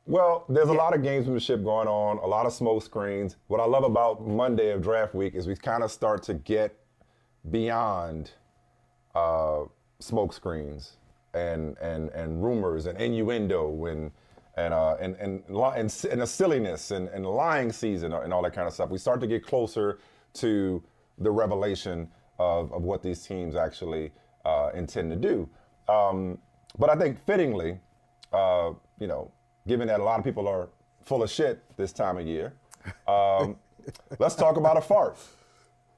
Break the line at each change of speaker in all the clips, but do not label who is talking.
Well, there's a lot of gamesmanship going on, a lot of smoke screens. What I love about Monday of draft week is we kind of start to get beyond smoke screens and rumors and innuendo and a silliness and lying season and all that kind of stuff. We start to get closer to the revelation of what these teams actually intend to do. But I think fittingly, given that a lot of people are full of shit this time of year, let's talk about a fart.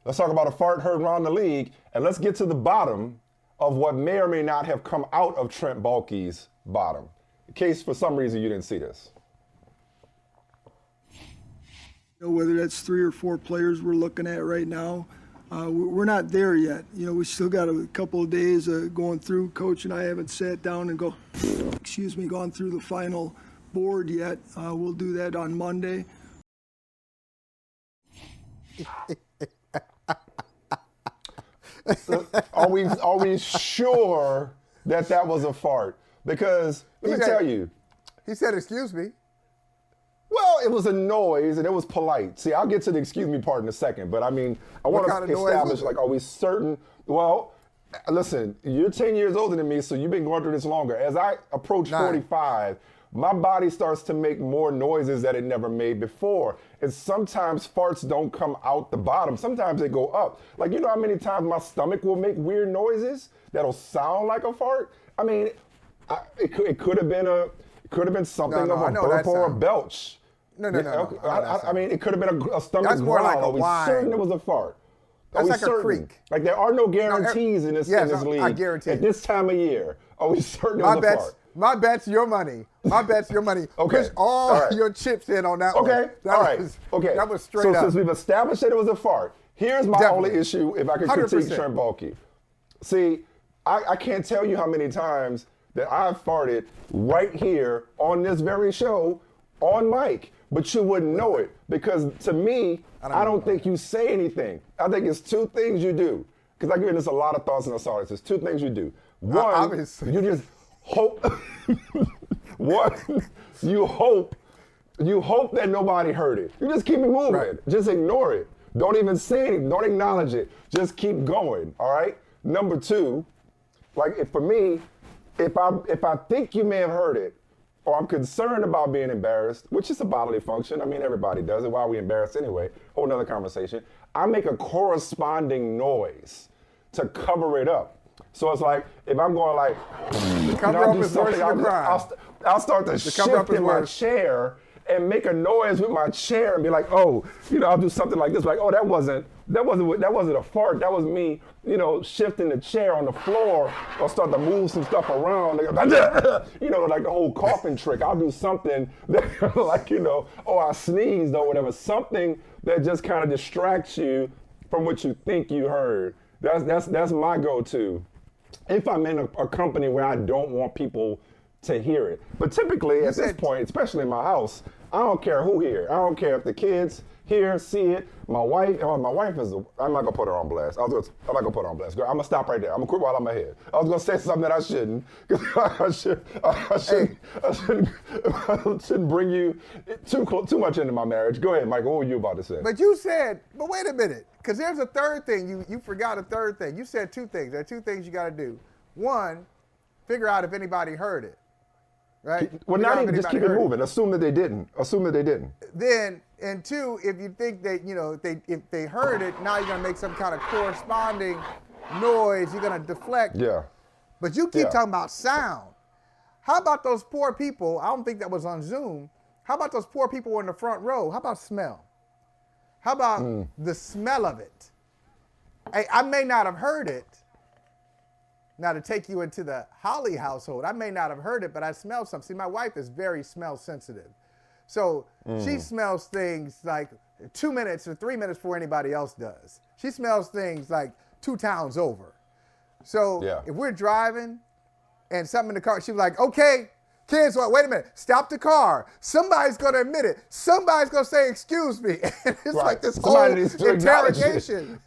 Let's talk about a fart heard around the league, and let's get to the bottom of what may or may not have come out of Trent Baalke's bottom. In case for some reason you didn't see this.
Whether that's 3 or 4 players we're looking at right now, we're not there yet. We still got a couple of days going through. Coach and I haven't sat down and gone through the final board yet. We'll do that on Monday.
Are we sure that was a fart? Because let me tell you.
He said, "Excuse me."
Well, it was a noise and it was polite. See, I'll get to the excuse me part in a second, but I mean, I want to establish, like, are we certain? Well, listen, you're 10 years older than me, so you've been going through this longer. As I approach 45, my body starts to make more noises that it never made before. And sometimes farts don't come out the bottom. Sometimes they go up. Like, you know how many times my stomach will make weird noises that'll sound like a fart? I mean, it could have been something of a burp or a belch.
No.
I mean, it could have been a stomach
That's more
growl.
like a
Are we
whine.
certain it was a fart?
That's like a creak.
Like, there are no guarantees in this league.
I guarantee.
At this time of year, are we certain it was a fart?
My bet's your money. My bet's your money.
Okay.
Push all your chips in on that one.
Okay.
That was straight
so
up.
Since we've established that it was a fart, here's my only issue, if I could critique
100%.
Trent Baalke. See, I can't tell you how many times that I've farted right here on this very show on mic, but you wouldn't know it because to me, I don't think you say anything. I think it's 2 things you do. Because I give this a lot of thoughts and assaults. There's 2 things you do. One, you just hope. You hope that nobody heard it. You just keep it moving. Right. Just ignore it. Don't even say anything. Don't acknowledge it. Just keep going. All right. Number 2, for me, if I think you may have heard it, or I'm concerned about being embarrassed, which is a bodily function. I mean, everybody does it. Why are we embarrassed anyway? Whole nother conversation. I make a corresponding noise to cover it up. So it's like, if I'm going like, I'll start to shift in my chair and make a noise with my chair and be like, I'll do something like this. Like, that wasn't a fart. That was me, shifting the chair on the floor or start to move some stuff around. Like the whole coughing trick. I'll do something that I sneezed or whatever. Something that just kind of distracts you from what you think you heard. That's my go-to. If I'm in a company where I don't want people to hear it. But typically at this point, especially in my house, I don't care who hear. I don't care if the kids hear, see it. My wife is, I'm not gonna put her on blast. I'm not gonna put her on blast. Girl, I'm gonna stop right there. I'm gonna quit while I'm ahead. I was gonna say something that I shouldn't. I shouldn't bring you too much into my marriage. Go ahead, Michael, what were you about to say?
But wait a minute, because there's a third thing. You forgot a third thing. You said 2 things. There are 2 things you gotta do. 1, figure out if anybody heard it. Right?
Well, not even just keep it moving. Assume that they didn't.
Then, and 2, if you think that, if they heard it, now you're going to make some kind of corresponding noise. You're going to deflect.
Yeah.
But you keep talking about sound. How about those poor people? I don't think that was on Zoom. How about those poor people in the front row? How about smell? How about the smell of it? I may not have heard it. Now, to take you into the Holley household, I may not have heard it, but I smell something. See, my wife is very smell sensitive. So she smells things like 2 minutes or 3 minutes before anybody else does. She smells things like 2 towns over. So if we're driving and something in the car, she's like, okay, kids, wait a minute, stop the car. Somebody's going to admit it. Somebody's going to say, excuse me. And it's like this whole interrogation.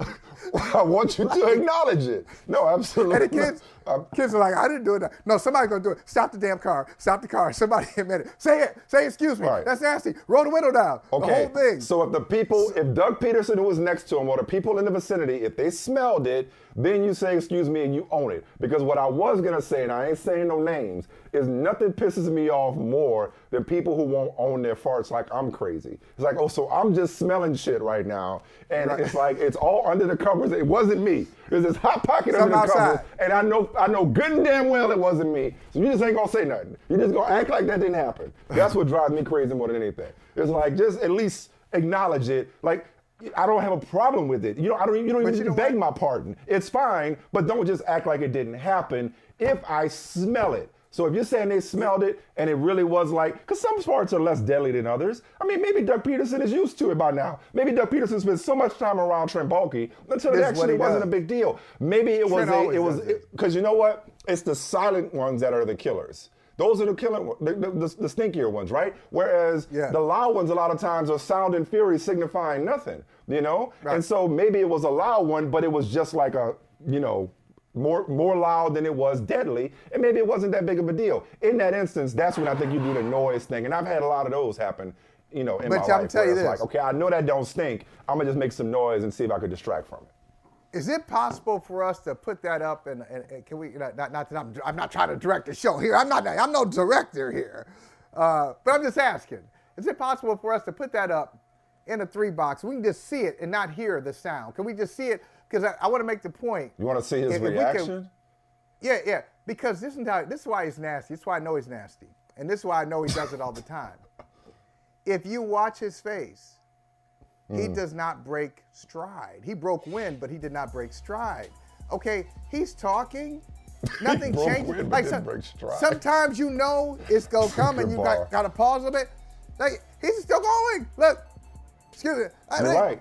I want you to acknowledge it. No, absolutely.
And the kids are like, I didn't do it. No, somebody's going to do it. Stop the damn car. Stop the car. Somebody admit it. Say it. Say excuse me.
Right.
That's nasty. Roll the window down.
Okay.
The whole thing.
So if Doug Peterson, who was next to him, or the people in the vicinity, if they smelled it, then you say excuse me and you own it. Because what I was going to say, and I ain't saying no names, is nothing pisses me off more than people who won't own their farts like I'm crazy. It's like, oh, so I'm just smelling shit right now. And It's like, it's all under the covers. It wasn't me. There's this hot pocket under the covers. And I know good and damn well it wasn't me. So you just ain't gonna say nothing. You just gonna act like that didn't happen. That's what drives me crazy more than anything. It's like, just at least acknowledge it. Like, I don't have a problem with it. You don't even need to beg my pardon. It's fine, but don't just act like it didn't happen if I smell it. So if you're saying they smelled it and it really was like, because some farts are less deadly than others. I mean, maybe Doug Peterson is used to it by now. Maybe Doug Peterson spent so much time around Trent Baalke until it actually wasn't a big deal. Maybe it was because you know what? It's the silent ones that are the killers. Those are the killer, the stinkier ones, right? Whereas the loud ones a lot of times are sound and fury signifying nothing, you know? Right. And so maybe it was a loud one, but it was just like a, you know, more loud than it was deadly, and maybe it wasn't that big of a deal. In that instance, that's when I think you do the noise thing, and I've had a lot of those happen, you know, in my life. But tell you this, like, okay, I know that don't stink. I'm gonna just make some noise and see if I could distract from it.
Is it possible for us to put that up and can we? Not that I'm not trying to direct the show here. I'm no director here, but I'm just asking. Is it possible for us to put that up in a 3-box? We can just see it and not hear the sound. Can we just see it? Because I want to make the point.
You want to see his reaction?
Yeah. Because this is why he's nasty. This is why I know he's nasty. And this is why I know he does it all the time. If you watch his face, he does not break stride. He broke wind, but he did not break stride. Okay, he's talking. Nothing changes. Like sometimes you know it's going to come and you got to pause a bit. Like, he's still going. Look. Excuse me.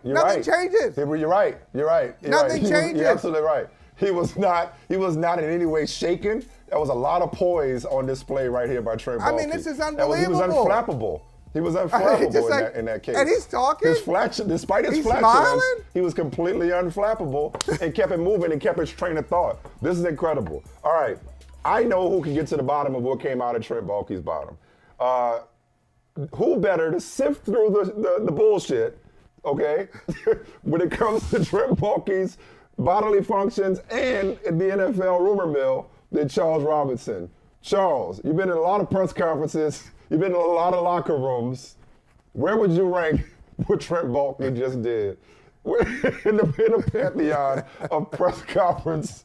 Nothing changes.
You're right.
Nothing changes.
You're absolutely right. He was not in any way shaken. There was a lot of poise on display right here by Trent Baalke.
I mean, this is unbelievable.
He was unflappable in that case.
And he's talking.
Despite his flatulence, he was completely unflappable and kept it moving and kept his train of thought. This is incredible. All right. I know who can get to the bottom of what came out of Trent Baalke's bottom. Who better to sift through the bullshit, okay, when it comes to Trent Baalke's bodily functions and the NFL rumor mill than Charles Robinson? Charles, you've been in a lot of press conferences. You've been in a lot of locker rooms. Where would you rank what Trent Baalke just did? In the pantheon of press conference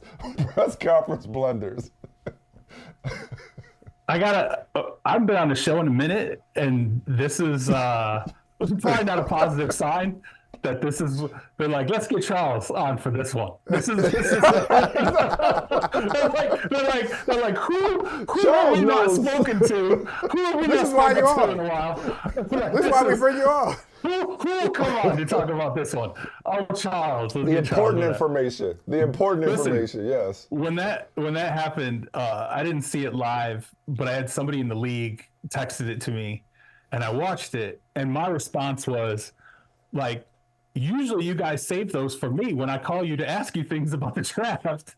blunders.
I've been on the show in a minute, and this is probably not a positive sign that this is, they're like, let's get Charles on for this one. This is they're like, who have we not spoken to? Who have we not spoken to in a while?
This is why we bring you on.
Who will come on to talk about this one? Oh, Charles.
The important information. The important information, yes.
When that happened, I didn't see it live, but I had somebody in the league texted it to me, and I watched it, and my response was, like, usually you guys save those for me when I call you to ask you things about the draft.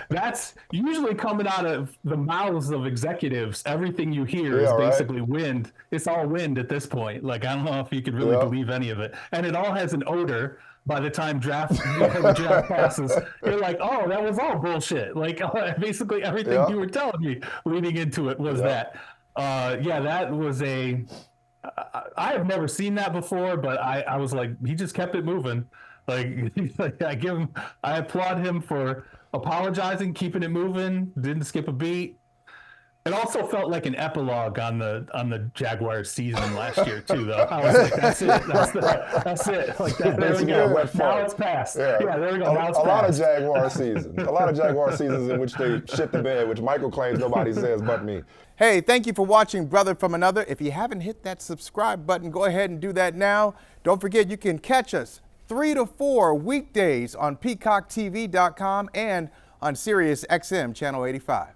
That's usually coming out of the mouths of executives. Everything you hear is basically wind. It's all wind at this point. Like, I don't know if you could really believe any of it. And it all has an odor by the time the draft passes. You're like, oh, that was all bullshit. Like, basically everything you were telling me leading into it was that. That was I have never seen that before, but I was like, he just kept it moving. Like I applaud him for apologizing, keeping it moving, didn't skip a beat. It also felt like an epilogue on the Jaguars season last year too, though. I was like, that's it. Like that, there we go. Now it's passed. Yeah, there we go. Now it's passed.
A lot of Jaguar seasons. A lot of Jaguar seasons in which they shit the bed, which Michael claims nobody says but me.
Hey, thank you for watching Brother from Another. If you haven't hit that subscribe button, go ahead and do that now. Don't forget, you can catch us 3 to 4 weekdays on PeacockTV.com and on Sirius XM Channel 85.